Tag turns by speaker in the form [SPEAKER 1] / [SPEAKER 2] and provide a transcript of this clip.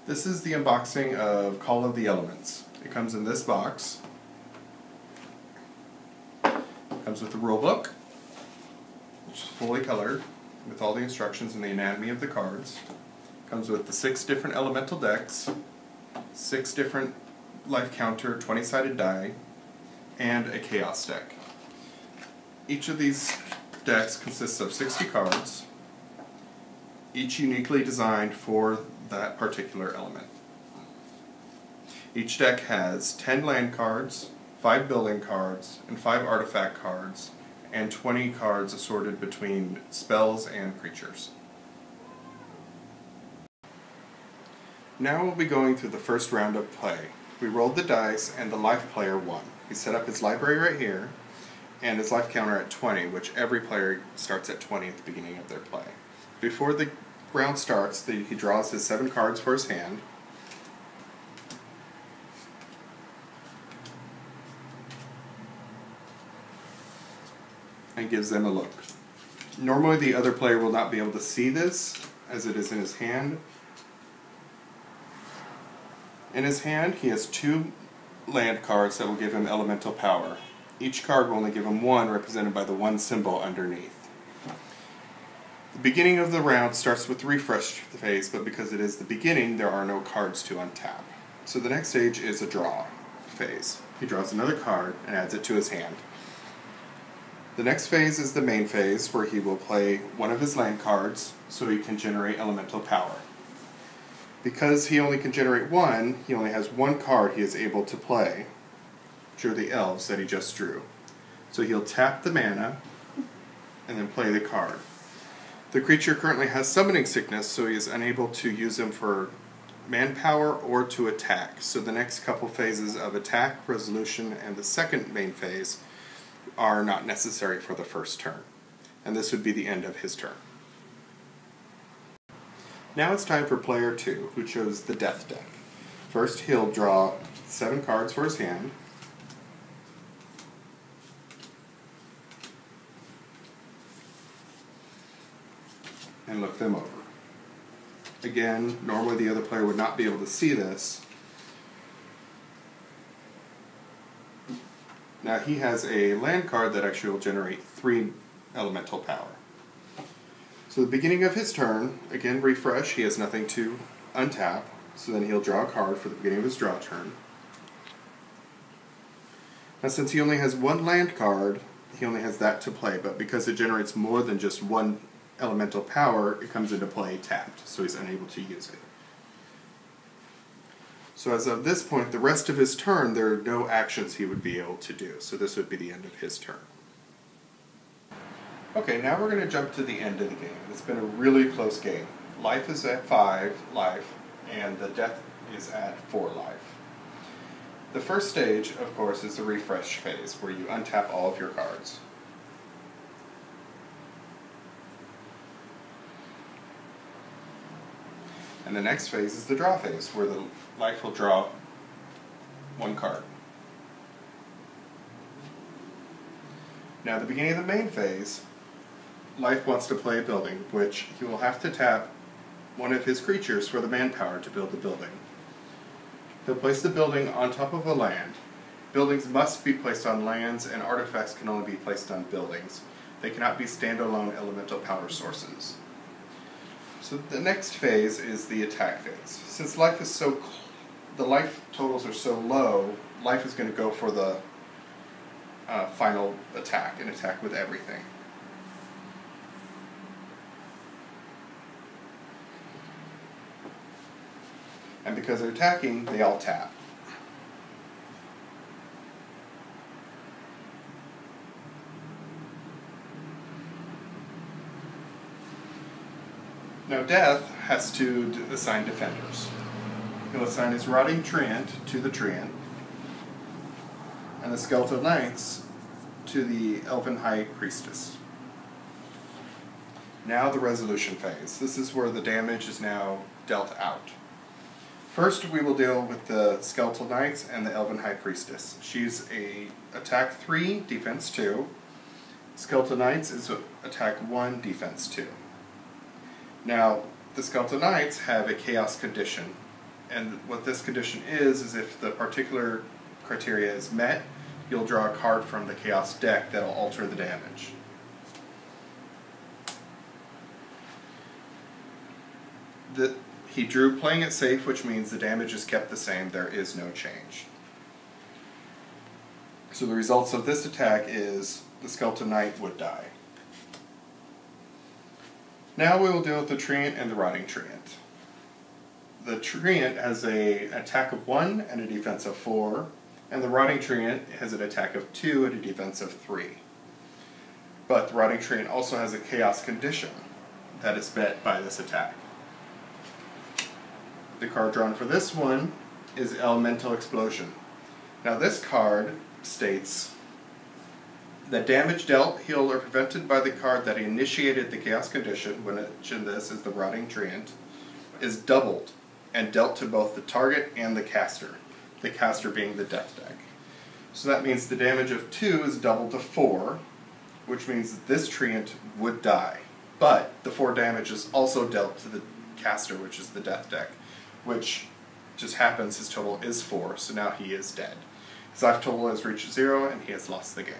[SPEAKER 1] This is the unboxing of Call of the Elements. It comes in this box. It comes with the rule book, which is fully colored with all the instructions and the anatomy of the cards. It comes with the 6 different elemental decks, 6 different life counter 20-sided die, and a chaos deck. Each of these decks consists of 60 cards, each uniquely designed for that particular element. Each deck has 10 land cards, 5 building cards, and 5 artifact cards, and 20 cards assorted between spells and creatures. Now we'll be going through the first round of play. We rolled the dice and the life player won. He set up his library right here and his life counter at 20, which every player starts at 20 at the beginning of their play. Before the round starts, he draws his 7 cards for his hand. And gives them a look. Normally the other player will not be able to see this, as it is in his hand. In his hand, he has 2 land cards that will give him elemental power. Each card will only give him 1, represented by the 1 symbol underneath. The beginning of the round starts with the refresh phase, but because it is the beginning, there are no cards to untap. So the next stage is a draw phase. He draws another card and adds it to his hand. The next phase is the main phase, where he will play one of his land cards so he can generate elemental power. Because he only can generate 1, he only has 1 card he is able to play, which are the elves that he just drew. So he'll tap the mana and then play the card. The creature currently has summoning sickness, so he is unable to use them for manpower or to attack. So the next couple phases of attack, resolution, and the second main phase are not necessary for the first turn. And this would be the end of his turn. Now it's time for player 2, who chose the Death deck. First, he'll draw 7 cards for his hand. And look them over. Again, normally the other player would not be able to see this. Now he has a land card that actually will generate 3 elemental power. So the beginning of his turn, again refresh, he has nothing to untap, so then he'll draw a card for the beginning of his draw turn. Now since he only has 1 land card, he only has that to play, but because it generates more than just 1 elemental power, it comes into play tapped, so he's unable to use it. So as of this point, the rest of his turn, there are no actions he would be able to do, so this would be the end of his turn. Okay, now we're going to jump to the end of the game. It's been a really close game. Life is at 5 life, and the death is at 4 life. The first stage, of course, is the refresh phase, where you untap all of your cards. And the next phase is the draw phase, where the life will draw 1 card. Now at the beginning of the main phase, life wants to play a building, which he will have to tap one of his creatures for the manpower to build the building. He'll place the building on top of a land. Buildings must be placed on lands, and artifacts can only be placed on buildings. They cannot be standalone elemental power sources. So the next phase is the attack phase. Since the life totals are so low, life is going to go for the final attack, and attack with everything. And because they're attacking, they all tap. Now Death has to assign defenders. He'll assign his Rotting Treant to the Treant, and the Skeletal Knights to the Elven High Priestess. Now the resolution phase. This is where the damage is now dealt out. First we will deal with the Skeletal Knights and the Elven High Priestess. She's a attack 3, defense 2. Skeletal Knights is attack 1, defense 2. Now, the Skeletal Knights have a chaos condition, And what this condition is if the particular criteria is met, you'll draw a card from the Chaos deck that'll alter the damage. He drew playing it safe, which means the damage is kept the same, there is no change. So the results of this attack is the Skeleton Knight would die. Now we will deal with the Treant and the Rotting Treant. The Treant has an attack of 1 and a defense of 4, and the Rotting Treant has an attack of 2 and a defense of 3. But the Rotting Treant also has a Chaos condition that is met by this attack. The card drawn for this one is Elemental Explosion. Now this card states that damage dealt, healed, or prevented by the card that initiated the Chaos condition, which in this is the Rotting Treant, is doubled and dealt to both the target and the caster being the Death deck. So that means the damage of 2 is doubled to 4, which means that this Treant would die. But the 4 damage is also dealt to the caster, which is the Death deck, which just happens his total is 4, so now he is dead. His life total has reached 0, and he has lost the game.